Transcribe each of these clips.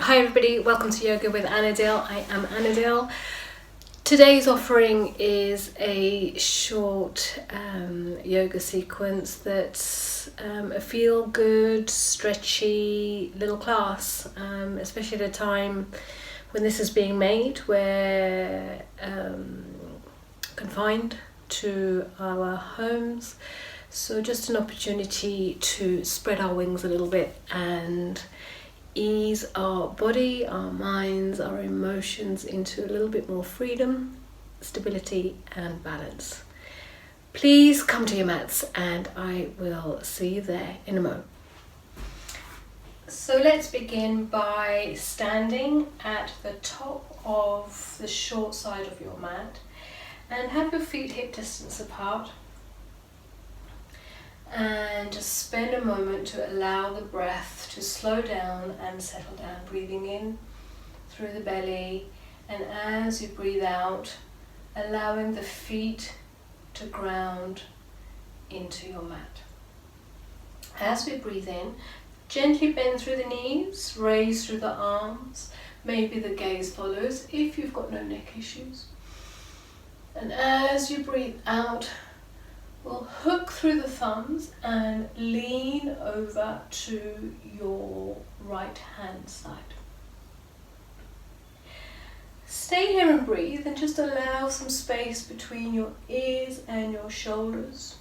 Hi everybody, welcome to Yoga with Anadil. I am Anadil. Today's offering is a short yoga sequence that's a feel-good, stretchy little class, especially at a time when this is being made. We're confined to our homes, so just an opportunity to spread our wings a little bit and ease our body, our minds, our emotions into a little bit more freedom, stability and balance. Please come to your mats and I will see you there in a moment. So let's begin by standing at the top of the short side of your mat and have your feet hip distance apart. And just spend a moment to allow the breath to slow down and settle down, breathing in through the belly, and as you breathe out, allowing the feet to ground into your mat. As we breathe in, gently bend through the knees, raise through the arms, maybe the gaze follows if you've got no neck issues. And as you breathe out, we'll hook through the thumbs and lean over to your right hand side. Stay here and breathe and just allow some space between your ears and your shoulders.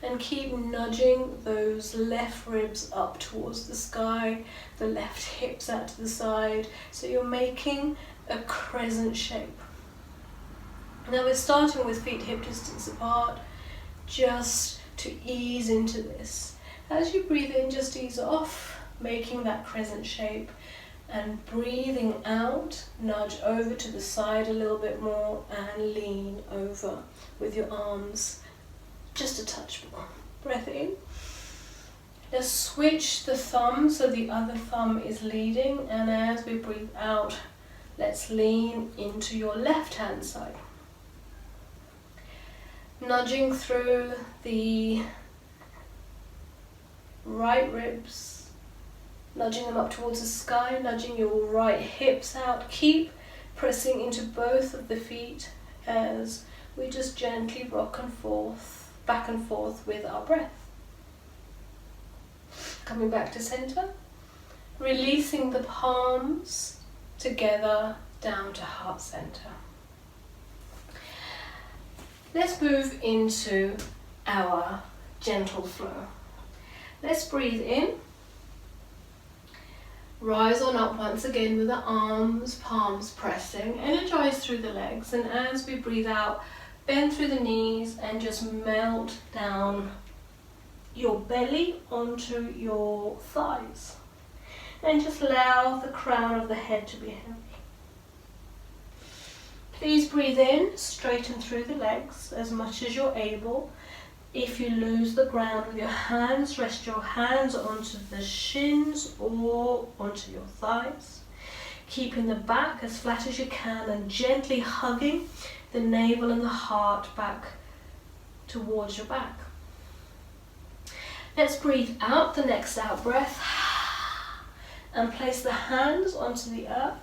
And keep nudging those left ribs up towards the sky, the left hips out to the side, so you're making a crescent shape. Now we're starting with feet hip distance apart, just to ease into this. As you breathe in, just ease off, making that crescent shape, and breathing out, nudge over to the side a little bit more and lean over with your arms just a touch more. Breath in. Let's switch the thumb so the other thumb is leading, and as we breathe out, let's lean into your left hand side. Nudging through the right ribs, nudging them up towards the sky, nudging your right hips out. Keep pressing into both of the feet as we just gently rock and forth, back and forth with our breath. Coming back to center, releasing the palms together down to heart center. Let's move into our gentle flow. Let's breathe in. Rise on up once again with the arms, palms pressing. Energize through the legs, and as we breathe out, bend through the knees and just melt down your belly onto your thighs. And just allow the crown of the head to be heavy. Please breathe in, straighten through the legs as much as you're able. If you lose the ground with your hands, rest your hands onto the shins or onto your thighs. Keeping the back as flat as you can and gently hugging the navel and the heart back towards your back. Let's breathe out the next out breath and place the hands onto the earth.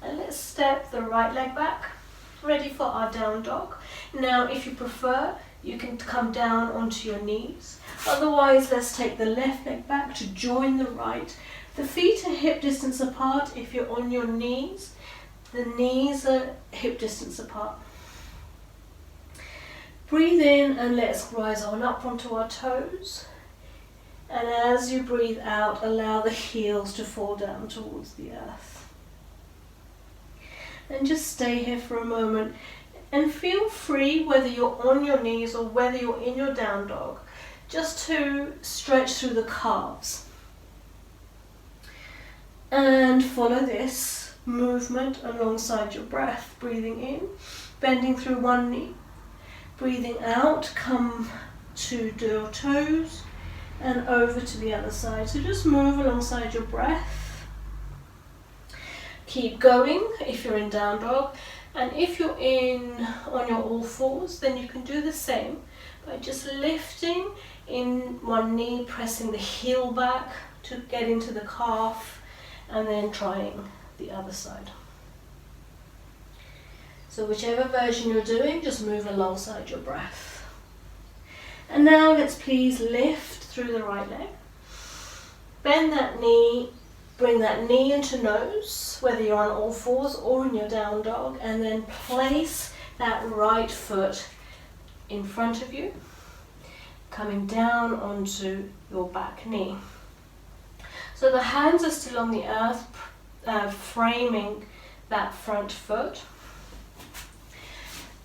And let's step the right leg back, ready for our down dog. Now, if you prefer, you can come down onto your knees. Otherwise, let's take the left leg back to join the right. The feet are hip distance apart if you're on your knees. The knees are hip distance apart. Breathe in and let's rise on up onto our toes. And as you breathe out, allow the heels to fall down towards the earth. And just stay here for a moment and feel free, whether you're on your knees or whether you're in your down dog, just to stretch through the calves. And follow this movement alongside your breath, breathing in, bending through one knee, breathing out, come to your toes and over to the other side. So just move alongside your breath. Keep going if you're in down dog, and if you're on your all fours, then you can do the same by just lifting in one knee, pressing the heel back to get into the calf, and then trying the other side. So whichever version you're doing, just move alongside your breath. And now let's please lift through the right leg. Bend that knee, bring that knee into nose, whether you're on all fours or in your down dog, and then place that right foot in front of you, coming down onto your back knee. So the hands are still on the earth, framing that front foot.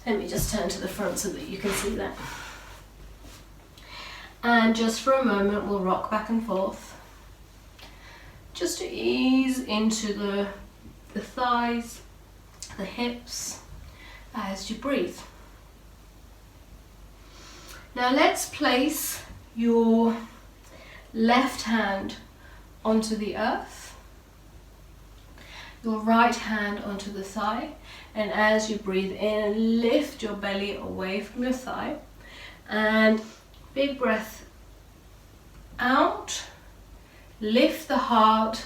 Let me just turn to the front so that you can see that. And just for a moment, we'll rock back and forth, just to ease into the thighs, the hips, as you breathe. Now let's place your left hand onto the earth, your right hand onto the thigh, and as you breathe in, lift your belly away from your thigh, and big breath out, lift the heart,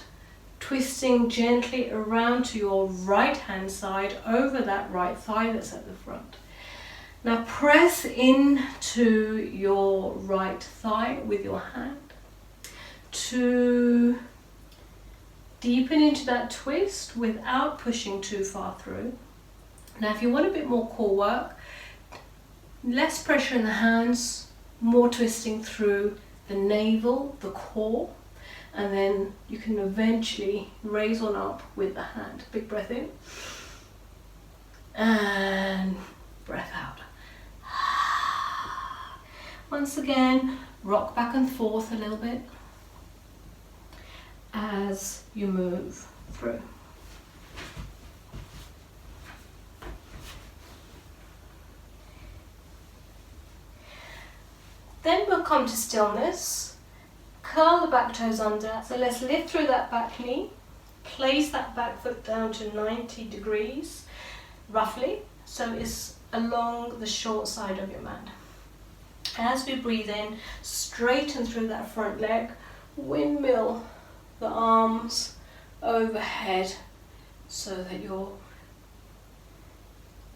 twisting gently around to your right hand side over that right thigh that's at the front. Now press into your right thigh with your hand to deepen into that twist without pushing too far through. Now if you want a bit more core work, less pressure in the hands, more twisting through the navel, the core, and then you can eventually raise on up with the hand. Big breath in and breath out. Once again, rock back and forth a little bit as you move through. Then we'll come to stillness. Curl the back toes under. So let's lift through that back knee. Place that back foot down to 90 degrees, roughly. So it's along the short side of your mat. As we breathe in, straighten through that front leg. Windmill the arms overhead so that you're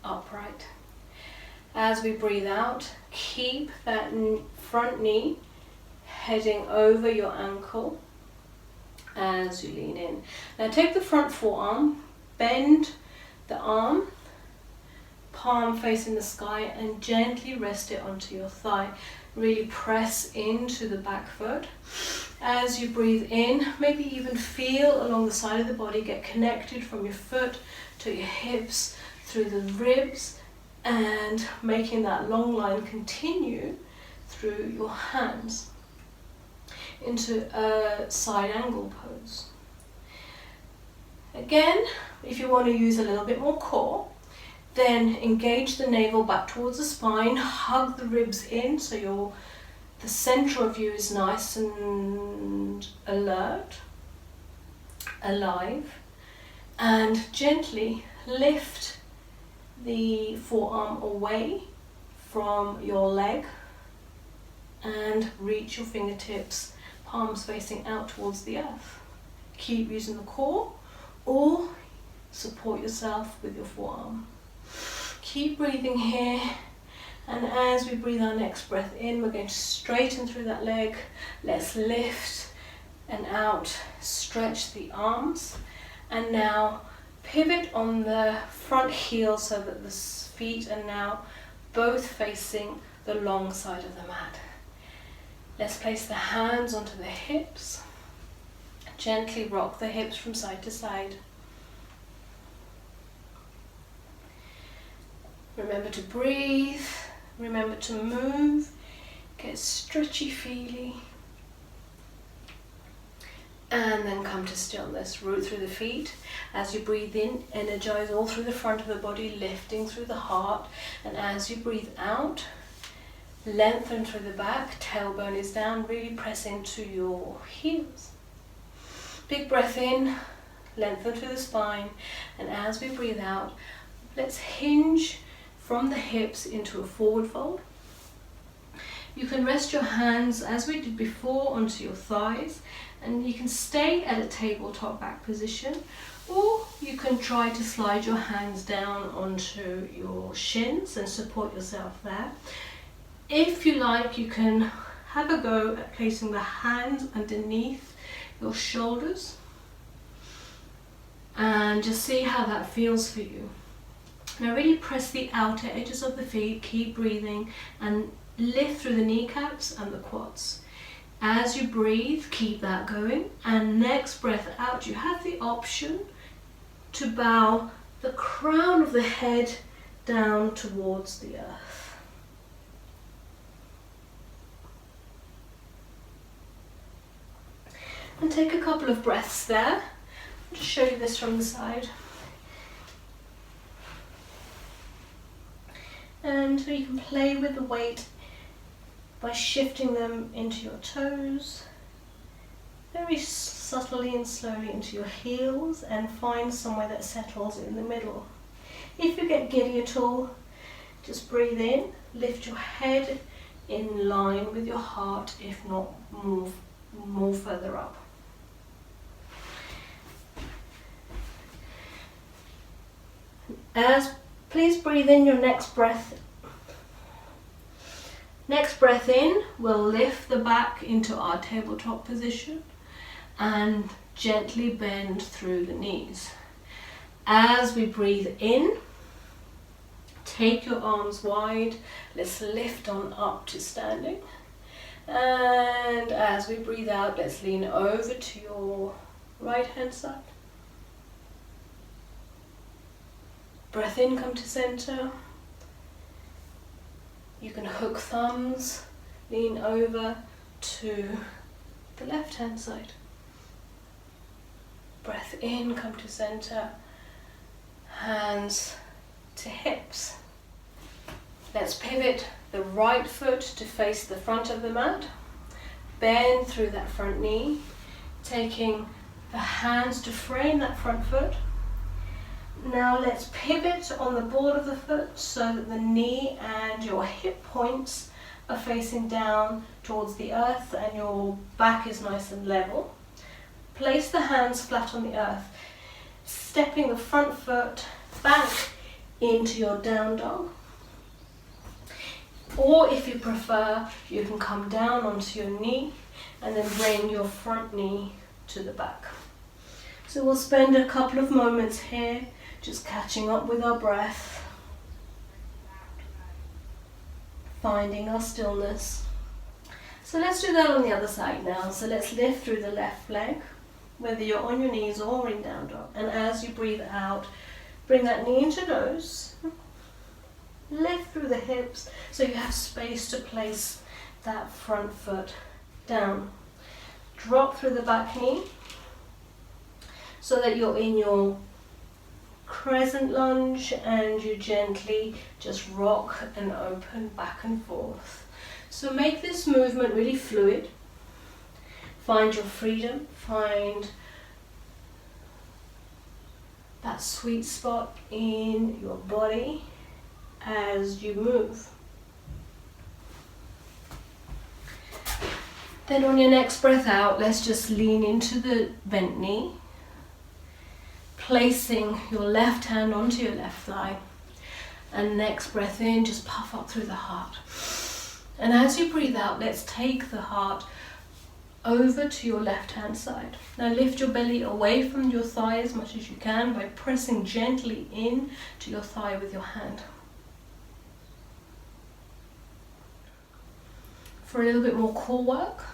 upright. As we breathe out, keep that front knee heading over your ankle as you lean in. Now take the front forearm, bend the arm, palm facing the sky, and gently rest it onto your thigh. Really press into the back foot. As you breathe in, maybe even feel along the side of the body, get connected from your foot to your hips, through the ribs, and making that long line continue through your hands into a side angle pose. Again, if you want to use a little bit more core, then engage the navel back towards the spine, hug the ribs in so the center of you is nice and alert, alive, and gently lift the forearm away from your leg and reach your fingertips, palms facing out towards the earth. Keep using the core or support yourself with your forearm. Keep breathing here, and as we breathe our next breath in, we're going to straighten through that leg. Let's lift and out, stretch the arms, and now pivot on the front heel so that the feet are now both facing the long side of the mat. Let's place the hands onto the hips, gently rock the hips from side to side. Remember to breathe, remember to move, get stretchy feely, and then come to stillness. Root through the feet. As you breathe in, energize all through the front of the body, lifting through the heart, and as you breathe out, lengthen through the back, tailbone is down, really press into your heels. Big breath in, lengthen through the spine, and as we breathe out, let's hinge from the hips into a forward fold. You can rest your hands, as we did before, onto your thighs, And you can stay at a tabletop back position, or you can try to slide your hands down onto your shins and support yourself there. If you like, you can have a go at placing the hands underneath your shoulders and just see how that feels for you. Now really press the outer edges of the feet, keep breathing and lift through the kneecaps and the quads. As you breathe, keep that going, and next breath out, you have the option to bow the crown of the head down towards the earth. And take a couple of breaths there. I'll just show you this from the side. And so you can play with the weight by shifting them into your toes, very subtly and slowly into your heels, and find somewhere that settles in the middle. If you get giddy at all, just breathe in, lift your head in line with your heart, if not move further up. Please breathe in your next breath. Next breath in, we'll lift the back into our tabletop position and gently bend through the knees. As we breathe in, take your arms wide. Let's lift on up to standing. And as we breathe out, let's lean over to your right hand side. Breath in, come to center. You can hook thumbs, lean over to the left hand side. Breath in, come to center, hands to hips. Let's pivot the right foot to face the front of the mat. Bend through that front knee, taking the hands to frame that front foot. Now let's pivot on the ball of the foot so that the knee and your hip points are facing down towards the earth and your back is nice and level. Place the hands flat on the earth, stepping the front foot back into your down dog. Or if you prefer, you can come down onto your knee and then bring your front knee to the back. So we'll spend a couple of moments here just catching up with our breath, finding our stillness. So let's do that on the other side now. So let's lift through the left leg, whether you're on your knees or in down dog. And as you breathe out, bring that knee into nose, lift through the hips so you have space to place that front foot down. Drop through the back knee so that you're in your crescent lunge and you gently just rock and open back and forth. So make this movement really fluid. Find your freedom, find that sweet spot in your body as you move. Then on your next breath out, let's just lean into the bent knee, placing your left hand onto your left thigh. And next breath in, just puff up through the heart. And as you breathe out, let's take the heart over to your left hand side. Now lift your belly away from your thigh as much as you can by pressing gently in to your thigh with your hand. For a little bit more core work,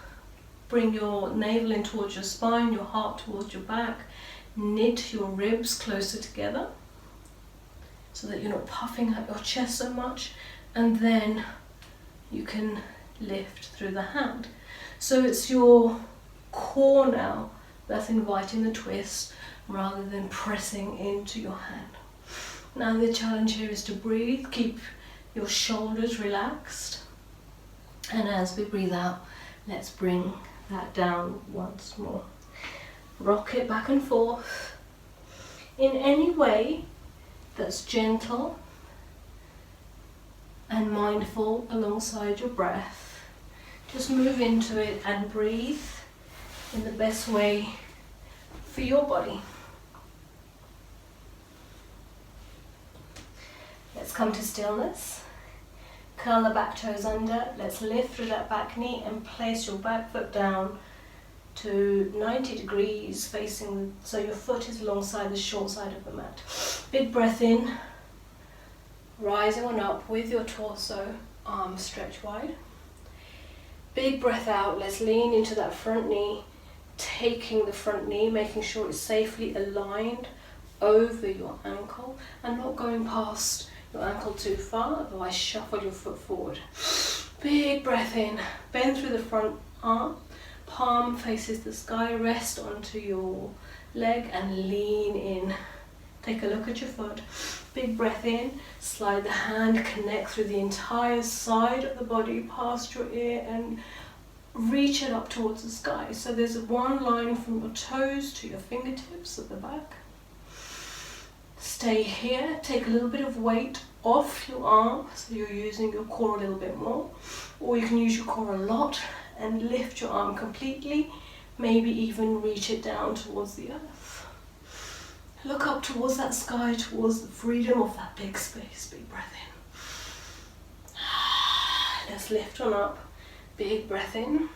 bring your navel in towards your spine, your heart towards your back. Knit your ribs closer together so that you're not puffing out your chest so much, and then you can lift through the hand. So it's your core now that's inviting the twist rather than pressing into your hand. Now the challenge here is to breathe, keep your shoulders relaxed, and as we breathe out, let's bring that down once more. Rock it back and forth in any way that's gentle and mindful alongside your breath. Just move into it and breathe in the best way for your body. Let's come to stillness. Curl the back toes under. Let's lift through that back knee and place your back foot down to 90 degrees facing, so your foot is alongside the short side of the mat. Big breath in, rising on up with your torso, arms stretch wide. Big breath out, let's lean into that front knee, taking the front knee, making sure it's safely aligned over your ankle and not going past your ankle too far, otherwise shuffle your foot forward. Big breath in, bend through the front arm, palm faces the sky, rest onto your leg and lean in. Take a look at your foot. Big breath in, slide the hand, connect through the entire side of the body, past your ear, and reach it up towards the sky. So there's one line from your toes to your fingertips at the back. Stay here, take a little bit of weight off your arm, so you're using your core a little bit more, or you can use your core a lot and lift your arm completely, maybe even reach it down towards the earth. Look up towards that sky, towards the freedom of that big space. Big breath in. Let's lift on up. Big breath in.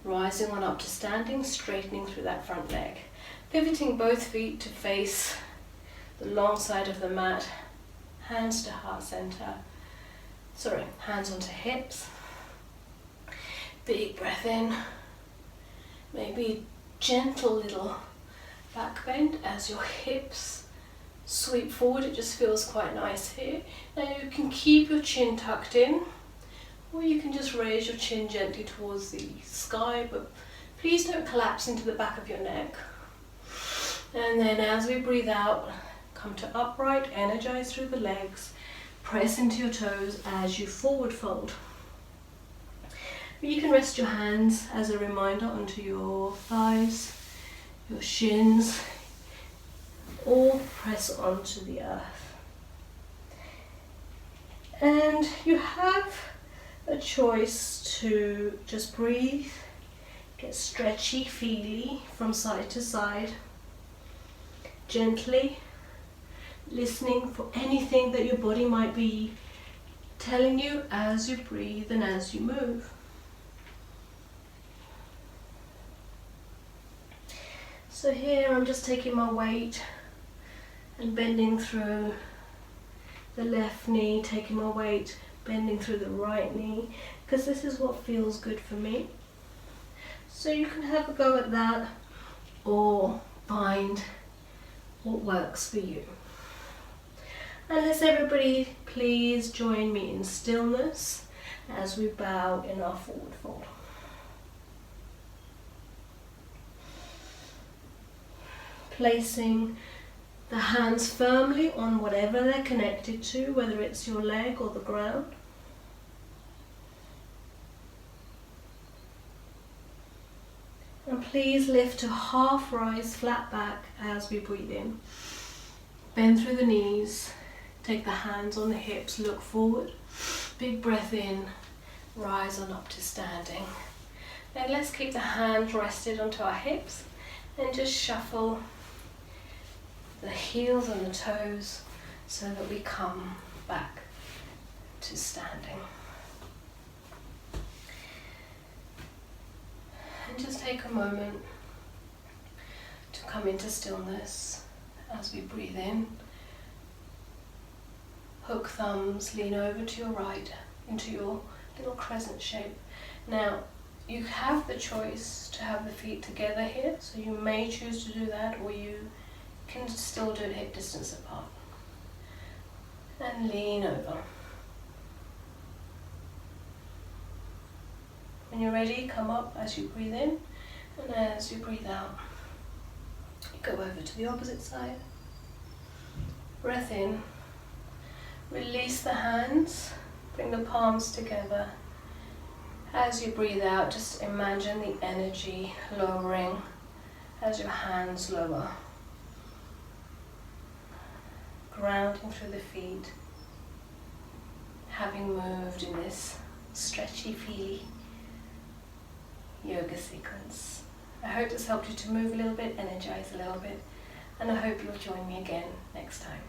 Rising on up to standing, straightening through that front leg. Pivoting both feet to face the long side of the mat. Hands to heart center. Hands onto hips. Big breath in. Maybe gentle little back bend as your hips sweep forward. It just feels quite nice here. Now you can keep your chin tucked in, or you can just raise your chin gently towards the sky, but please don't collapse into the back of your neck. And then as we breathe out, come to upright, energize through the legs, press into your toes as you forward fold. You can rest your hands as a reminder onto your thighs, your shins, or press onto the earth. And you have a choice to just breathe, get stretchy, feely from side to side, gently listening for anything that your body might be telling you as you breathe and as you move. So here I'm just taking my weight and bending through the left knee, taking my weight, bending through the right knee, because this is what feels good for me. So you can have a go at that or find what works for you. And let's everybody please join me in stillness as we bow in our forward fold. Placing the hands firmly on whatever they're connected to, whether it's your leg or the ground. And please lift to half rise, flat back as we breathe in. Bend through the knees, take the hands on the hips, look forward. Big breath in, rise on up to standing. Then let's keep the hands rested onto our hips and just shuffle the heels and the toes so that we come back to standing. And just take a moment to come into stillness as we breathe in. Hook thumbs, lean over to your right into your little crescent shape. Now, you have the choice to have the feet together here, so you may choose to do that, or you can still do it hip distance apart. And lean over. When you're ready, come up as you breathe in, and as you breathe out, you go over to the opposite side. Breath in, release the hands, bring the palms together. As you breathe out, just imagine the energy lowering as your hands lower. Grounding through the feet, having moved in this stretchy, feely yoga sequence. I hope this helped you to move a little bit, energize a little bit, and I hope you'll join me again next time.